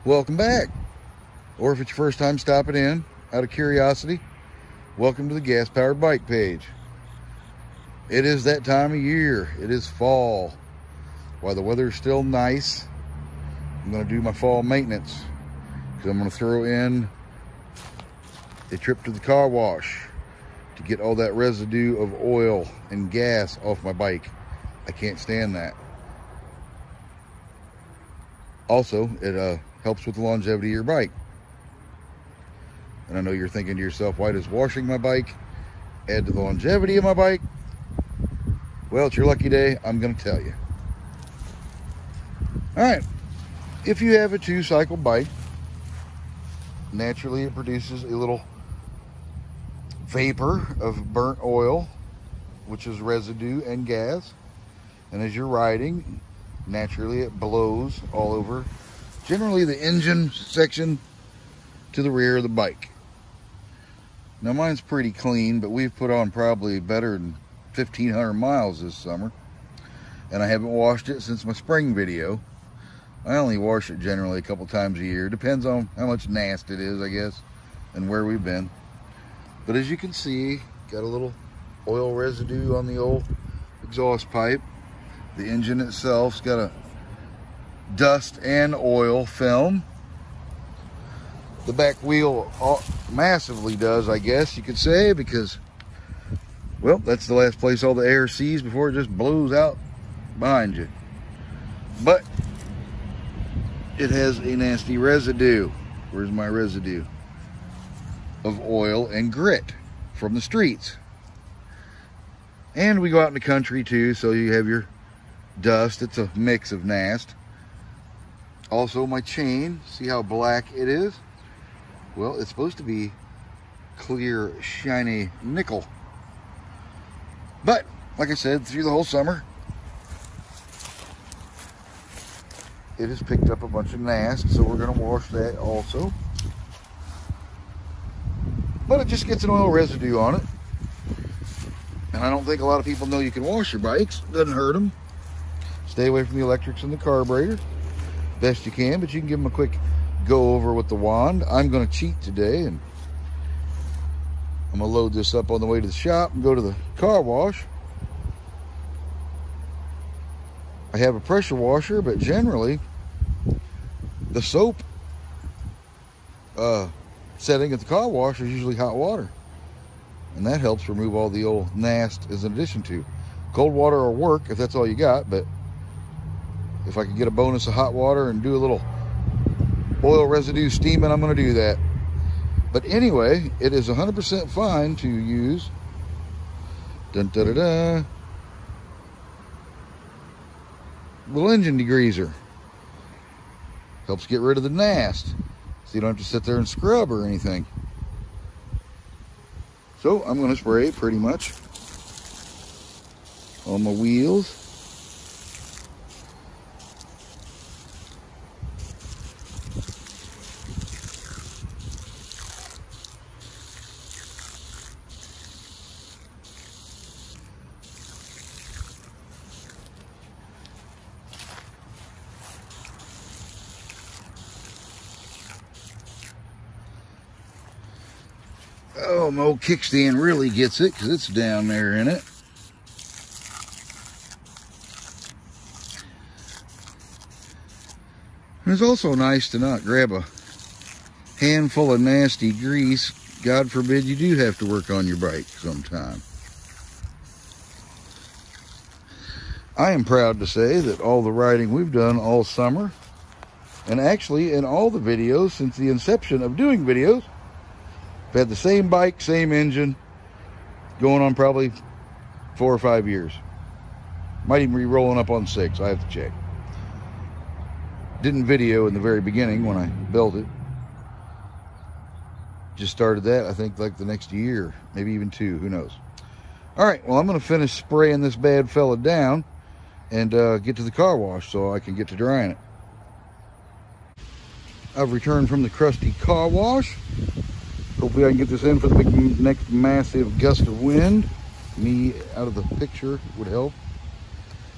welcome back. Or if it's your first time stopping in, out of curiosity, welcome to the Gas Powered Bike page. It is that time of year. It is fall. While the weather is still nice, I'm going to do my fall maintenance because I'm going to throw in a trip to the car wash to get all that residue of oil and gas off my bike. I can't stand that. Also, it helps with the longevity of your bike. And I know you're thinking to yourself, why does washing my bike add to the longevity of my bike? Well, it's your lucky day. I'm going to tell you. All right. If you have a 2-cycle bike, naturally it produces a little vapor of burnt oil, which is residue and gas. And as you're riding, naturally it blows all over, generally the engine section to the rear of the bike. Now mine's pretty clean, but we've put on probably better than 1,500 miles this summer, and I haven't washed it since my spring video. I only wash it generally a couple times a year. Depends on how much nast it is, I guess, and where we've been. But as you can see, got a little oil residue on the old exhaust pipe. The engine itself's got a dust and oil film. The back wheel massively does, I guess you could say, because, well, that's the last place all the air sees before it just blows out behind you. But it has a nasty residue. Where's my residue? Of oil and grit from the streets. And we go out in the country too, so you have your dust. It's a mix of nast. Also my chain, see how black it is? Well, it's supposed to be clear, shiny nickel. But, like I said, through the whole summer, it has picked up a bunch of nast, so we're going to wash that also. But it just gets an oil residue on it. And I don't think a lot of people know you can wash your bikes. It doesn't hurt them. Stay away from the electrics and the carburetor best you can, but you can give them a quick go over with the wand. I'm going to cheat today, and I'm going to load this up on the way to the shop and go to the car wash. I have a pressure washer, but generally the soap setting at the car wash is usually hot water, and that helps remove all the old nast as an addition to. Cold water will work if that's all you got, but if I could get a bonus of hot water and do a little oil residue steaming, I'm going to do that. But anyway, it is 100% fine to use little engine degreaser. Helps get rid of the nast, so you don't have to sit there and scrub or anything. So I'm going to spray pretty much on my wheels. Oh, my old kickstand really gets it because it's down there in it. And it's also nice to not grab a handful of nasty grease. God forbid you do have to work on your bike sometime. I am proud to say that all the riding we've done all summer, and actually in all the videos since the inception of doing videos, I've had the same bike, same engine, going on probably 4 or 5 years. Might even be rolling up on 6, I have to check. Didn't video in the very beginning when I built it. Just started that, I think, like the next year, maybe even 2, who knows. All right, well, I'm going to finish spraying this bad fella down and get to the car wash so I can get to drying it. I've returned from the crusty car wash. Hopefully I can get this in for the big next massive gust of wind. Me out of the picture would help.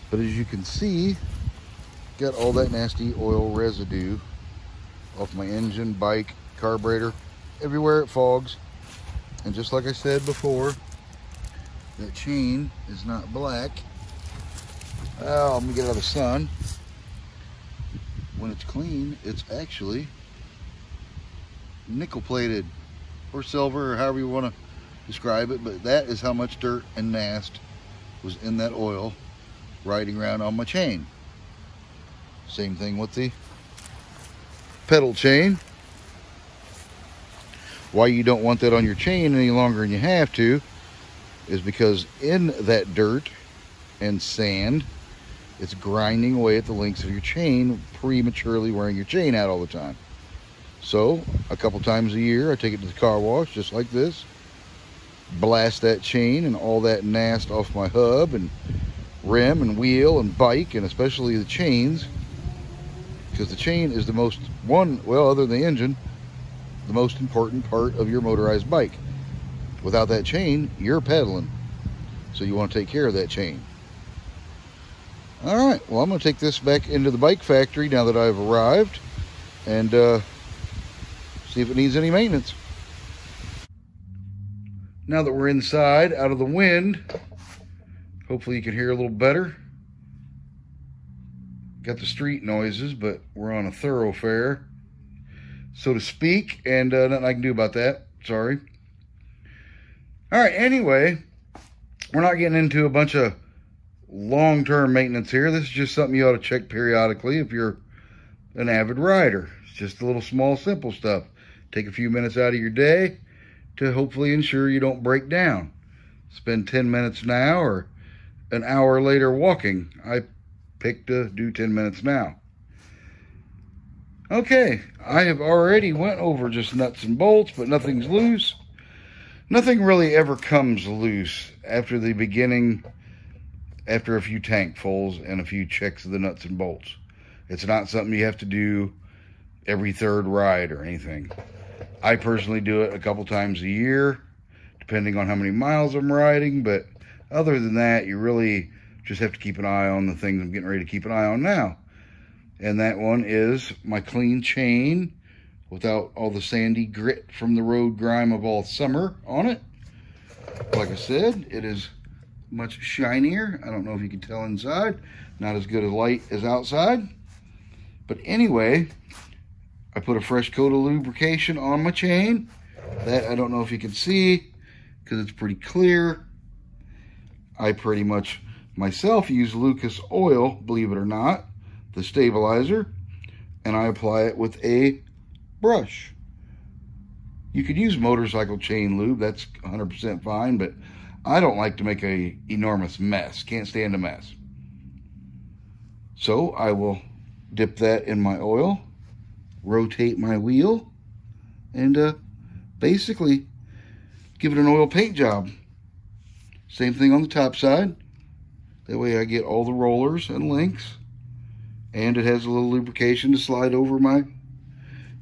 But as you can see, got all that nasty oil residue off my engine, bike, carburetor, everywhere it fogs. And just like I said before, that chain is not black. Oh, let me get out of the sun. When it's clean, it's actually nickel plated or silver, or however you want to describe it. But that is how much dirt and nast was in that oil riding around on my chain. Same thing with the pedal chain. Why you don't want that on your chain any longer than you have to is because in that dirt and sand, it's grinding away at the links of your chain, prematurely wearing your chain out all the time. So a couple times a year I take it to the car wash just like this, blast that chain and all that nast off my hub and rim and wheel and bike, and especially the chains, because the chain is the most other than the engine, the most important part of your motorized bike. Without that chain, you're pedaling. So you want to take care of that chain. All right, well, I'm going to take this back into the bike factory now that I've arrived and see if it needs any maintenance. Now that we're inside, out of the wind, hopefully you can hear a little better. Got the street noises, but we're on a thoroughfare, so to speak, and nothing I can do about that. Sorry. All right, anyway, we're not getting into a bunch of long-term maintenance here. This is just something you ought to check periodically if you're an avid rider. It's just a little small, simple stuff. Take a few minutes out of your day to hopefully ensure you don't break down. Spend 10 minutes now or an hour later walking. I picked to do 10 minutes now. Okay, I have already went over just nuts and bolts, but nothing's loose. Nothing really ever comes loose after the beginning, after a few tankfuls and a few checks of the nuts and bolts. It's not something you have to do every third ride or anything. I personally do it a couple times a year, depending on how many miles I'm riding, but other than that, you really just have to keep an eye on the things I'm getting ready to keep an eye on now. And that one is my clean chain without all the sandy grit from the road grime of all summer on it. Like I said, it is much shinier. I don't know if you can tell inside. Not as good a light as outside. But anyway, I put a fresh coat of lubrication on my chain. That I don't know if you can see because it's pretty clear. I pretty much myself use Lucas oil, believe it or not, the stabilizer, and I apply it with a brush. You could use motorcycle chain lube, that's 100% fine, but I don't like to make a enormous mess. Can't stand a mess. So I will dip that in my oil, rotate my wheel, and basically give it an oil paint job. Same thing on the top side. That way I get all the rollers and links, and it has a little lubrication to slide over my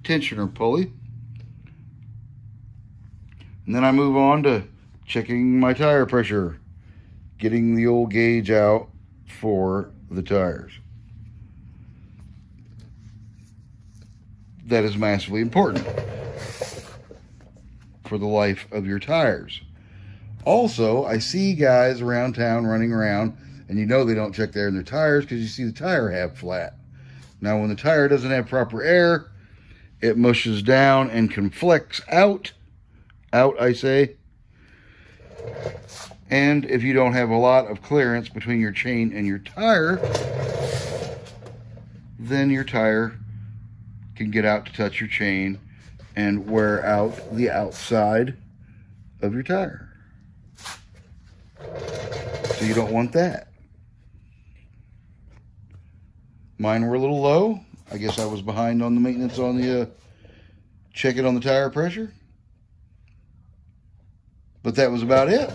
tensioner pulley. And then I move on to checking my tire pressure, getting the old gauge out for the tires. That is massively important for the life of your tires. Also, I see guys around town running around, and you know they don't check the air in their tires because you see the tire hab flat. Now, when the tire doesn't have proper air, it mushes down and conflicts out. Out, I say. And if you don't have a lot of clearance between your chain and your tire, then your tire can get out to touch your chain and wear out the outside of your tire. So you don't want that. Mine were a little low. I guess I was behind on the maintenance on the checking on the tire pressure. But that was about it.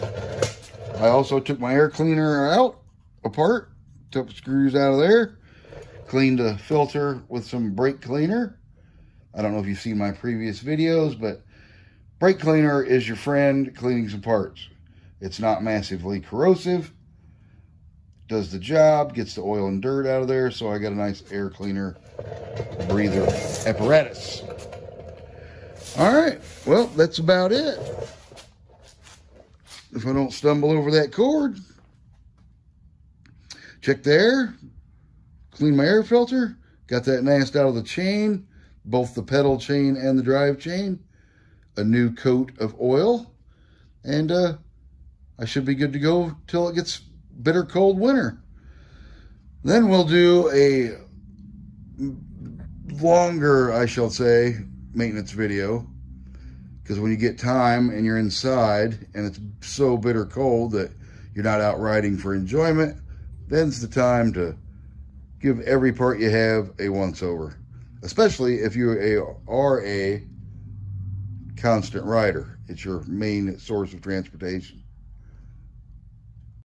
I also took my air cleaner apart, took the screws out of there, cleaned the filter with some brake cleaner. I don't know if you've seen my previous videos, but brake cleaner is your friend cleaning some parts. It's not massively corrosive. does the job, gets the oil and dirt out of there, so I got a nice air cleaner breather apparatus. All right, well, that's about it. If I don't stumble over that cord, check the air, clean my air filter, got that nast out of the chain, both the pedal chain and the drive chain, a new coat of oil, and I should be good to go till it gets bitter cold winter. Then we'll do a longer, I shall say, maintenance video, because when you get time and you're inside and it's so bitter cold that you're not out riding for enjoyment, then's the time to give every part you have a once over, especially if you are a constant rider. It's your main source of transportation.